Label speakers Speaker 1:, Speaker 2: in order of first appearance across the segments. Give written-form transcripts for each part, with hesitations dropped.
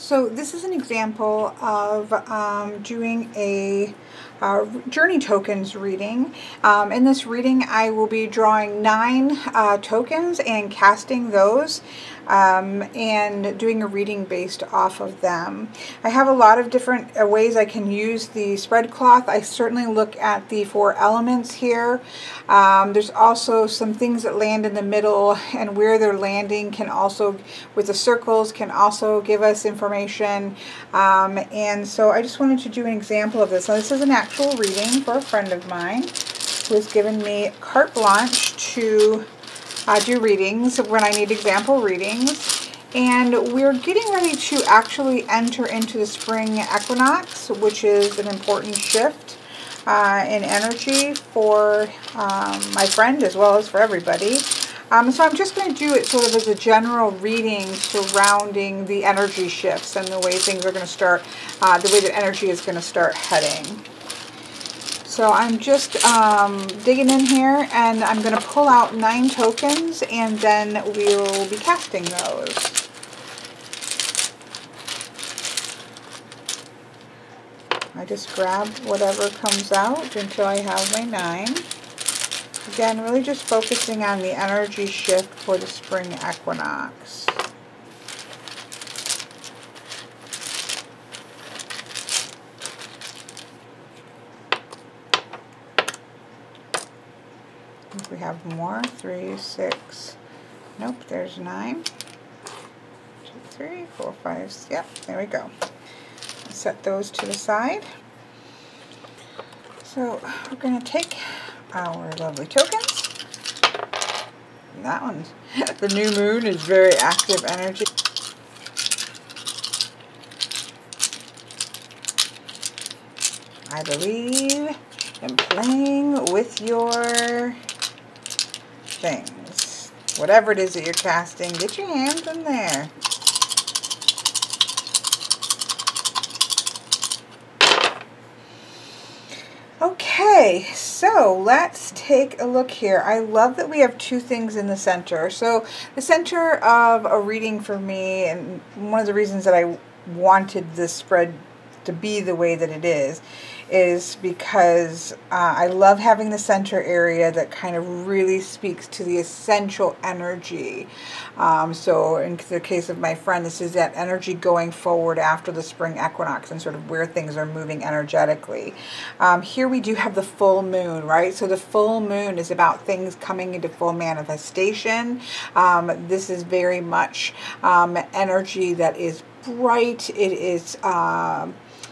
Speaker 1: So this is an example of doing a journey tokens reading. In this reading I will be drawing 9 tokens and casting those and doing a reading based off of them. I have a lot of different ways I can use the spread cloth. I certainly look at the 4 elements here. There's also some things that land in the middle, and where they're landing can also, with the circles, can also give us information. And so I just wanted to do an example of this. Now this is an actual reading for a friend of mine who has given me carte blanche to do readings when I need example readings. And we're getting ready to actually enter into the spring equinox, which is an important shift in energy for my friend as well as for everybody. So I'm just going to do it sort of as a general reading surrounding the energy shifts and the way things are going to start, the way that energy is going to start heading. So I'm just digging in here, and I'm going to pull out 9 tokens, and then we'll be casting those. I just grab whatever comes out until I have my 9. Again, really just focusing on the energy shift for the spring equinox. I think we have more. 3, 6. Nope, there's 9. 2, 3, 4, 5. Yep, there we go. Set those to the side. So we're going to take our lovely tokens. And that one, the new moon is very active energy. I believe in playing with your things. Whatever it is that you're casting, get your hands in there. Okay, so let's take a look here. I love that we have 2 things in the center. So the center of a reading for me, and one of the reasons that I wanted this spread to be the way that it is because I love having the center area that kind of really speaks to the essential energy. So in the case of my friend, this is that energy going forward after the spring equinox and sort of where things are moving energetically. Here we do have the full moon, right? So the full moon is about things coming into full manifestation. This is very much energy that is bright. It is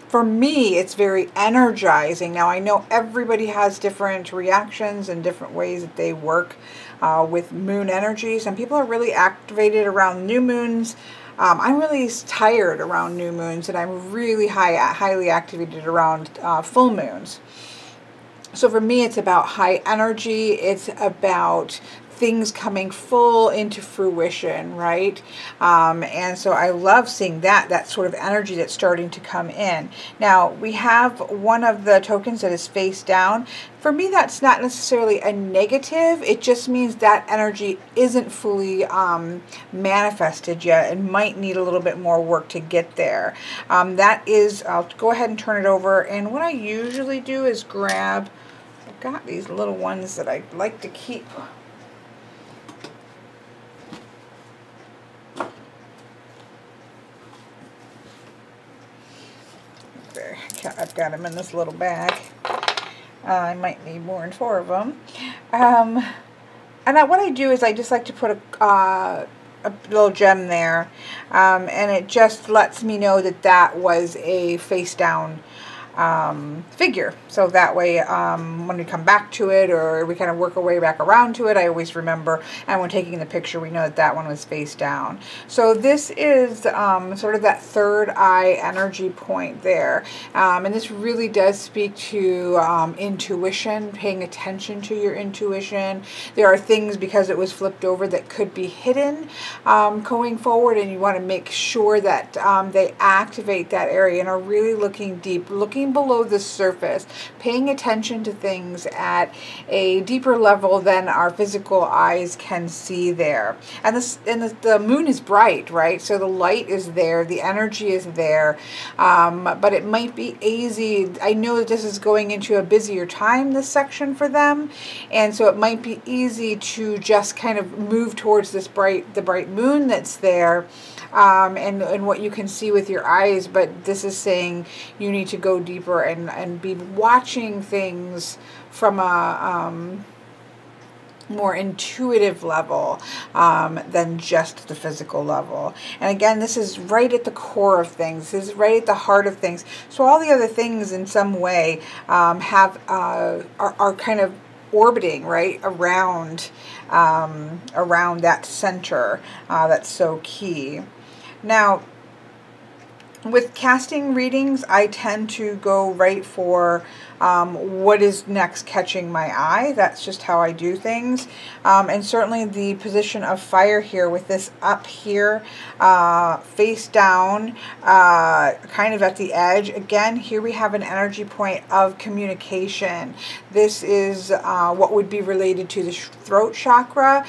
Speaker 1: for me, it's very energizing. Now, I know everybody has different reactions and different ways that they work with moon energy. Some people are really activated around new moons. I'm really tired around new moons, and I'm really highly activated around full moons. So for me, it's about high energy. It's about things coming full into fruition, right? And so I love seeing that sort of energy that's starting to come in. Now, we have one of the tokens that is face down. For me, that's not necessarily a negative. It just means that energy isn't fully manifested yet. It might need a little bit more work to get there. That is, I'll go ahead and turn it over. And what I usually do is grab, I've got these little ones that I like to keep. I've got them in this little bag. I might need more than 4 of them. And what I do is I just like to put a little gem there, and it just lets me know that that was a face down figure. So that way when we come back to it, or we kind of work our way back around to it, I always remember, and when taking the picture we know that that one was face down. So this is sort of that third eye energy point there, and this really does speak to intuition, paying attention to your intuition. There are things, because it was flipped over, that could be hidden going forward, and you want to make sure that they activate that area and are really looking deep, looking looking below the surface, paying attention to things at a deeper level than our physical eyes can see there. And the moon is bright, right? So the light is there, the energy is there, but it might be easy. I know that this is going into a busier time, this section for them, and so it might be easy to just kind of move towards the bright moon that's there, and what you can see with your eyes. But this is saying you need to go deeper and be watching things from a more intuitive level than just the physical level. And again, this is right at the core of things. This is right at the heart of things. So all the other things in some way are kind of orbiting right around that center that's so key. Now, with casting readings, I tend to go right for what is next catching my eye. That's just how I do things. And certainly the position of fire here with this up here, face down, kind of at the edge. Again, here we have an energy point of communication. This is what would be related to the throat chakra.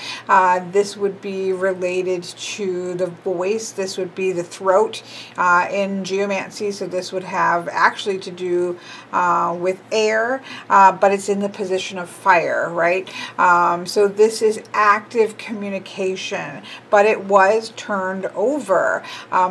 Speaker 1: This would be related to the voice. This would be the throat in geomancy. So this would have actually to do with air, but it's in the position of fire, right? So this is active communication, but it was turned over.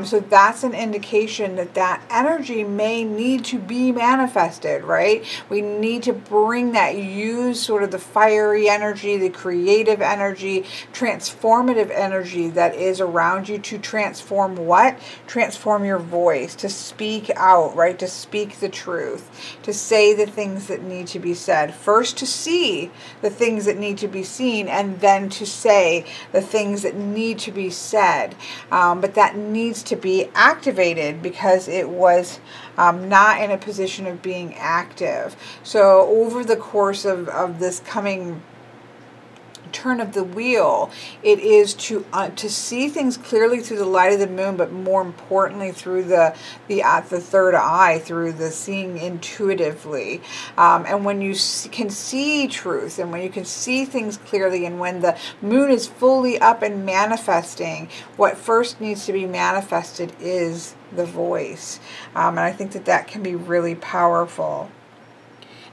Speaker 1: So that's an indication that that energy may need to be manifested, right? We need to bring that, use sort of the fiery energy, the creative energy, transformative energy that is around you to transform what? Transform your voice, to speak out, right? To speak the truth, to say the things that need to be said. First to see the things that need to be seen, and then to say the things that need to be said. But that needs to be activated because it was not in a position of being active. So over the course of this coming turn of the wheel, it is to see things clearly through the light of the moon, but more importantly through the third eye, through the seeing intuitively. And when you can see truth, and when you can see things clearly, and when the moon is fully up and manifesting, what first needs to be manifested is the voice. And I think that that can be really powerful.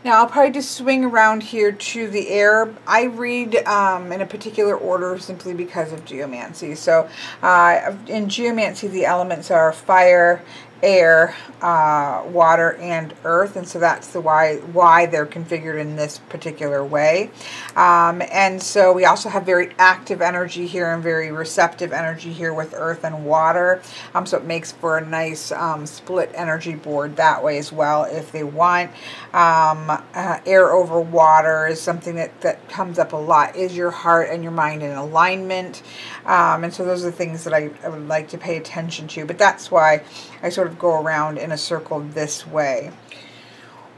Speaker 1: Now, I'll probably just swing around here to the air. I read in a particular order simply because of geomancy. So in geomancy, the elements are fire, air, water, and earth, and so that's the why they're configured in this particular way. And so we also have very active energy here and very receptive energy here with earth and water. So it makes for a nice split energy board that way as well if they want. Air over water is something that comes up a lot. Is your heart and your mind in alignment? And so those are the things that I would like to pay attention to, but that's why I sort of go around in a circle this way.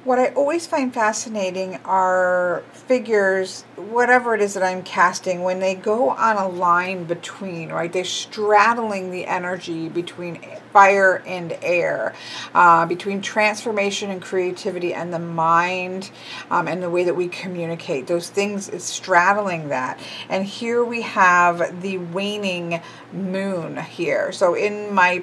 Speaker 1: What I always find fascinating are figures, whatever it is that I'm casting, when they go on a line between, right? They're straddling the energy between fire and air, between transformation and creativity and the mind, and the way that we communicate. Those things is straddling that. And here we have the waning moon here. So in my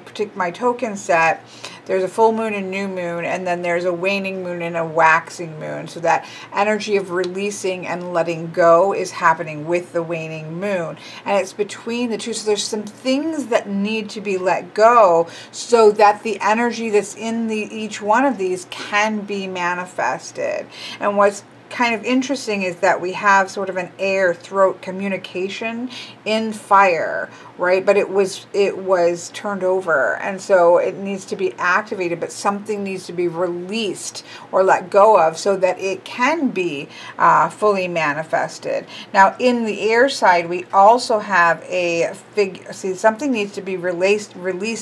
Speaker 1: token set, there's a full moon and new moon, and then there's a waning moon and a waxing moon. So that energy of releasing and letting go is happening with the waning moon. And it's between the two. So there's some things that need to be let go so that the energy that's in each one of these can be manifested. And what's kind of interesting is that we have sort of an air throat communication in fire, right? But it was turned over, and so it needs to be activated, but something needs to be released or let go of so that it can be fully manifested. Now in the air side, we also have a figure. See, something needs to be released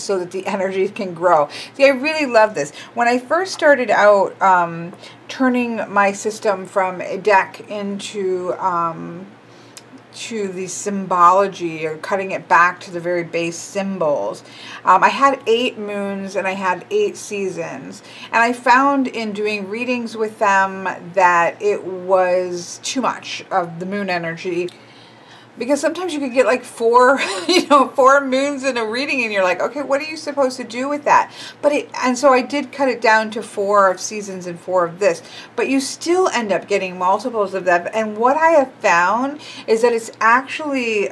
Speaker 1: so that the energy can grow. See, I really love this. When I first started out turning my system from a deck into to the symbology, or cutting it back to the very base symbols. I had 8 moons and I had 8 seasons, and I found in doing readings with them that it was too much of the moon energy. Because sometimes you could get like 4, 4 moons in a reading, and you're like, okay, what are you supposed to do with that? And so I did cut it down to 4 of seasons and 4 of this, but you still end up getting multiples of that. And what I have found is that it's actually,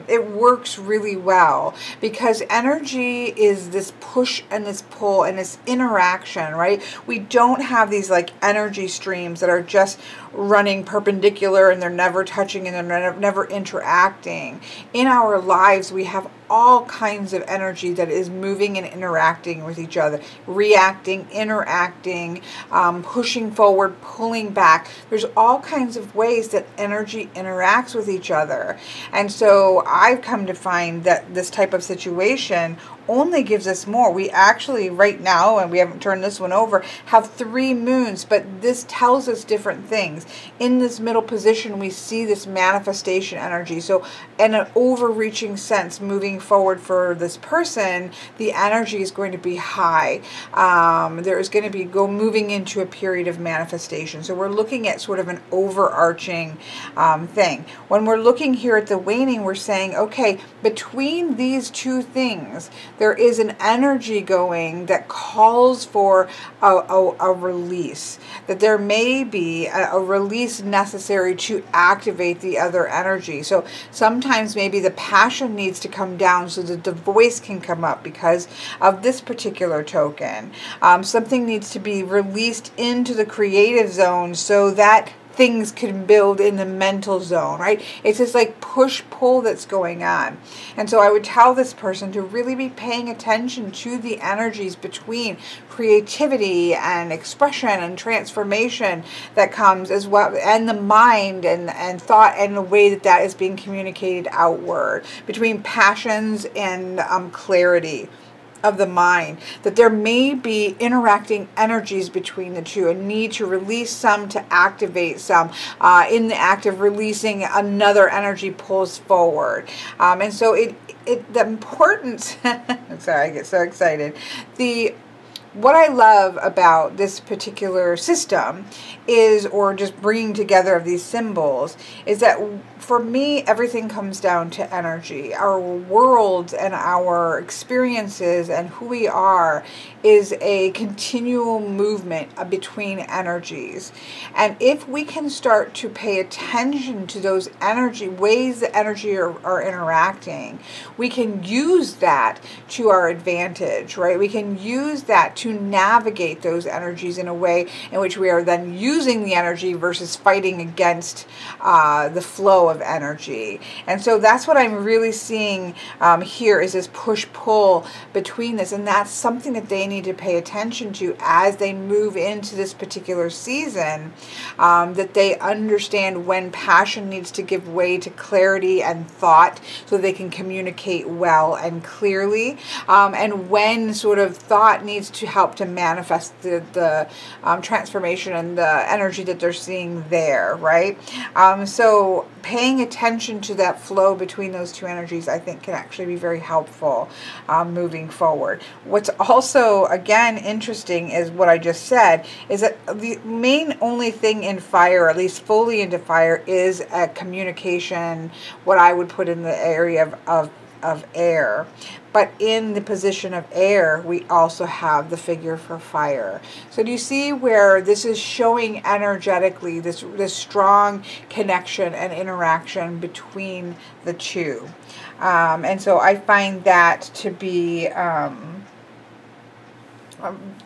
Speaker 1: it works really well, because energy is this push and this pull and this interaction, right? We don't have these like energy streams that are just running perpendicular and they're never touching and they're never interacting. In our lives, we have all kinds of energy that is moving and interacting with each other, reacting, interacting, pushing forward, pulling back. There's all kinds of ways that energy interacts with each other. And so I've come to find that this type of situation only gives us more. We actually right now, and we haven't turned this one over, have 3 moons, but this tells us different things. In this middle position, we see this manifestation energy. So in an overreaching sense, moving forward for this person, the energy is going to be high. There is going to be moving into a period of manifestation. So we're looking at sort of an overarching thing. When we're looking here at the waning, we're saying, okay, between these two things, there is an energy going that calls for a release, that there may be a release necessary to activate the other energy. So sometimes maybe the passion needs to come down so that the voice can come up because of this particular token. Something needs to be released into the creative zone so that things can build in the mental zone, right? It's this like push-pull that's going on. And so I would tell this person to really be paying attention to the energies between creativity and expression and transformation that comes as well, and the mind and thought and the way that that is being communicated outward, between passions and clarity of the mind, that there may be interacting energies between the two, a need to release some to activate some. In the act of releasing, another energy pulls forward. And so the importance, I'm sorry, I get so excited. What I love about this particular system is, or just bringing together of these symbols, is that for me, everything comes down to energy. Our worlds and our experiences and who we are is a continual movement between energies. And if we can start to pay attention to those ways that energy are interacting, we can use that to our advantage, right? We can use that to navigate those energies in a way in which we are then using the energy versus fighting against the flow of energy. And so that's what I'm really seeing here, is this push-pull between this, and that's something that they need to pay attention to as they move into this particular season, that they understand when passion needs to give way to clarity and thought so they can communicate well and clearly, and when sort of thought needs to help to manifest the transformation and the energy that they're seeing there, right? So paying attention to that flow between those two energies, I think, can actually be very helpful moving forward. What's also, again, interesting is what I just said, is that the main only thing in fire, at least fully into fire, is a communication, what I would put in the area of air. But in the position of air, we also have the figure for fire. So do you see where this is showing energetically this strong connection and interaction between the two? And so I find that to be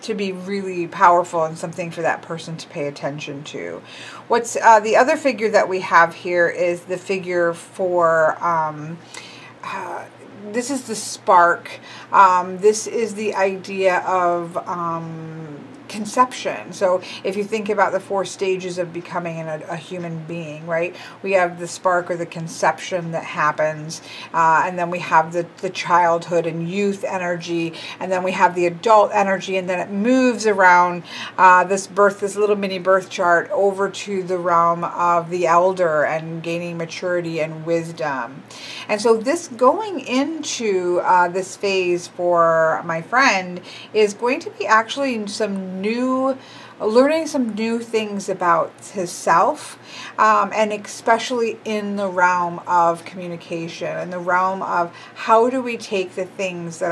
Speaker 1: really powerful and something for that person to pay attention to. What's the other figure that we have here is the figure for this is the spark. This is the idea of conception. So if you think about the 4 stages of becoming a human being, right? We have the spark or the conception that happens, and then we have the childhood and youth energy, and then we have the adult energy, and then it moves around this little mini birth chart over to the realm of the elder and gaining maturity and wisdom. And so this going into this phase for my friend is going to be actually learning some new things about himself, and especially in the realm of communication, in the realm of how do we take the things that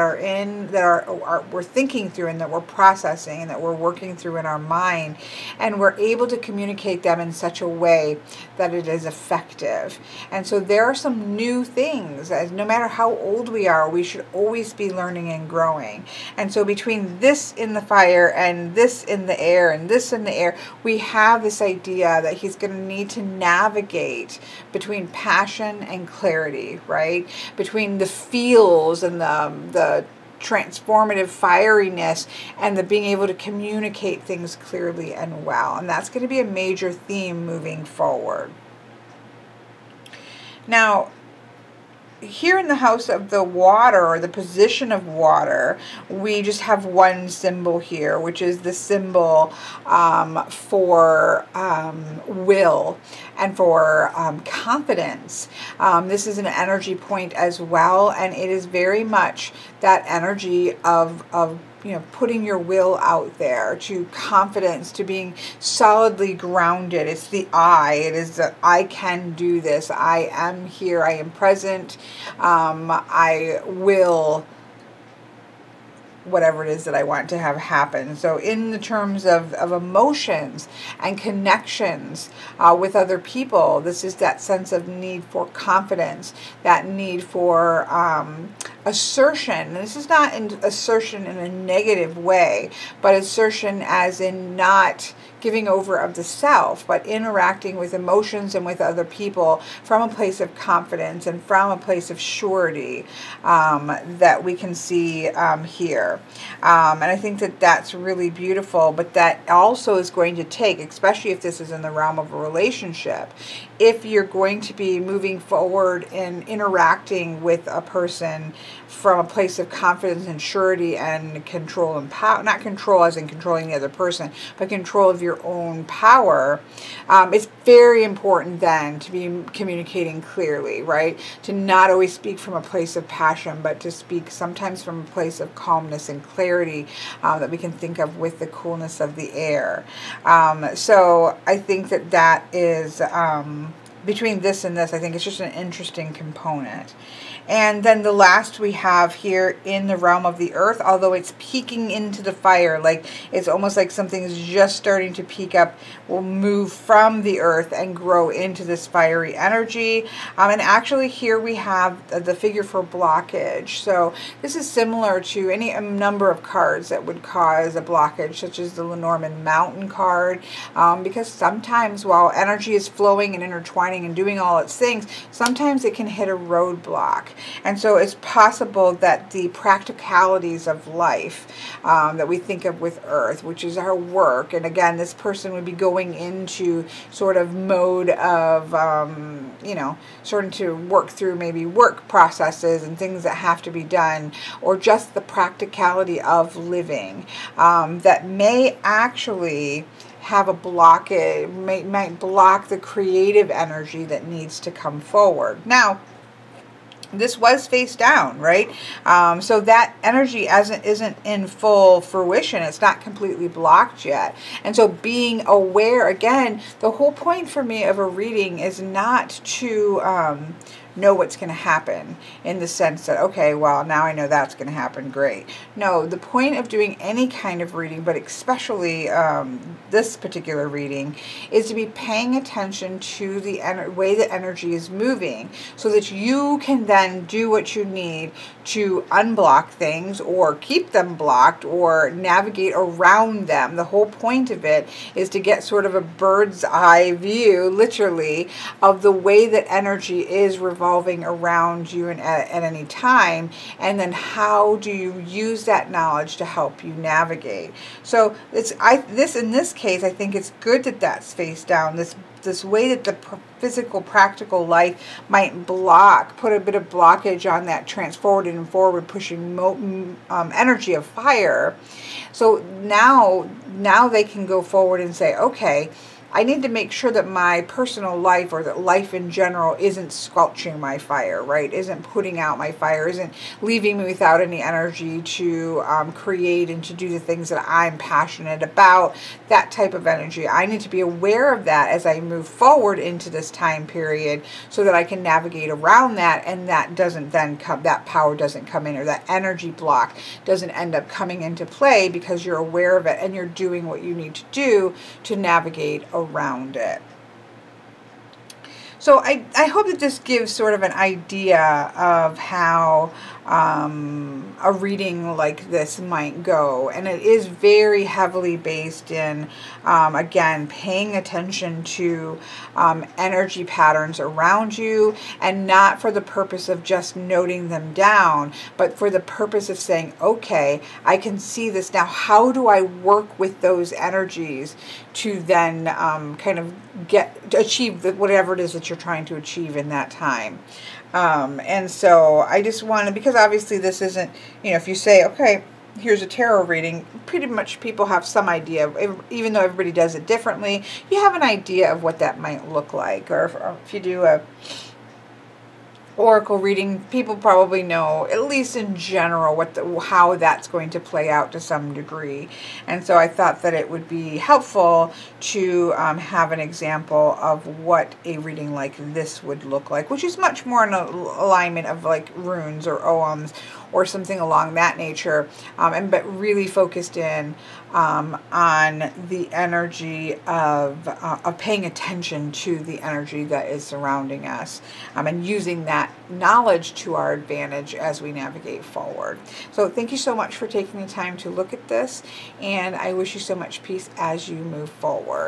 Speaker 1: we're thinking through and that we're processing and that we're working through in our mind, and we're able to communicate them in such a way that it is effective. And so there are some new things, as no matter how old we are, we should always be learning and growing. And so between this in the fire and this in the air and this in the air, we have this idea that he's going to need to navigate between passion and clarity, right? Between the feels and the transformative fieriness and the being able to communicate things clearly and well. And that's going to be a major theme moving forward. Now, here in the house of the water, or the position of water, we just have one symbol here, which is the symbol for will and for confidence. This is an energy point as well, and it is very much that energy of putting your will out there, to confidence, to being solidly grounded. It's the I. It is that I can do this. I am here. I am present. I will, whatever it is that I want to have happen. So in the terms of emotions and connections with other people, this is that sense of need for confidence, that need for assertion. And this is not assertion in a negative way, but assertion as in not giving over of the self, but interacting with emotions and with other people from a place of confidence and from a place of surety that we can see here. And I think that that's really beautiful, but that also is going to take, especially if this is in the realm of a relationship, if you're going to be moving forward in interacting with a person from a place of confidence and surety and control and power, not control as in controlling the other person, but control of your own power, it's very important then to be communicating clearly, right? To not always speak from a place of passion, but to speak sometimes from a place of calmness and clarity that we can think of with the coolness of the air. So I think that that is, between this and this, I think it's just an interesting component. And then the last we have here in the realm of the earth, although it's peeking into the fire, like it's almost like something is just starting to peek up, will move from the earth and grow into this fiery energy. And actually here we have the figure for blockage. So this is similar to a number of cards that would cause a blockage, such as the Lenormand mountain card, because sometimes while energy is flowing and intertwining and doing all its things, sometimes it can hit a roadblock. And so it's possible that the practicalities of life that we think of with Earth, which is our work, and again, this person would be going into sort of mode of, starting to work through maybe work processes and things that have to be done, or just the practicality of living, that may actually have a blockage, might block the creative energy that needs to come forward. Now, this was face down, right? So that energy isn't in full fruition. It's not completely blocked yet. And so being aware, again, the whole point for me of a reading is not to know what's going to happen in the sense that, okay, well, now I know that's going to happen, great. No, the point of doing any kind of reading, but especially this particular reading, is to be paying attention to the way that energy is moving, so that you can then do what you need to unblock things or keep them blocked or navigate around them. The whole point of it is to get sort of a bird's eye view, literally, of the way that energy is revolving evolving around you and at any time, and then how do you use that knowledge to help you navigate. So in this case, I think it's good that that's face down. This way that the physical, practical life might put a bit of blockage on that forward and forward pushing energy of fire. So now they can go forward and say, okay, I need to make sure that my personal life, or that life in general, isn't squelching my fire, right? Isn't putting out my fire, isn't leaving me without any energy to create and to do the things that I'm passionate about, that type of energy. I need to be aware of that as I move forward into this time period so that I can navigate around that, and that doesn't then come, that power doesn't come in, or that energy block doesn't end up coming into play, because you're aware of it and you're doing what you need to do to navigate around it. So I hope that this gives sort of an idea of how a reading like this might go. And it is very heavily based in, again, paying attention to energy patterns around you, and not for the purpose of just noting them down, but for the purpose of saying, okay, I can see this now. How do I work with those energies to then kind of achieve whatever it is that you're trying to achieve in that time? And so I just wanted, because obviously this isn't, if you say, okay, here's a tarot reading, pretty much people have some idea, even though everybody does it differently, you have an idea of what that might look like. Or if you do a oracle reading, people probably know, at least in general, how that's going to play out to some degree. And so I thought that it would be helpful to have an example of what a reading like this would look like, which is much more in alignment of like runes or oghams or something along that nature, but really focused in on the energy of paying attention to the energy that is surrounding us, and using that knowledge to our advantage as we navigate forward. So thank you so much for taking the time to look at this, and I wish you so much peace as you move forward.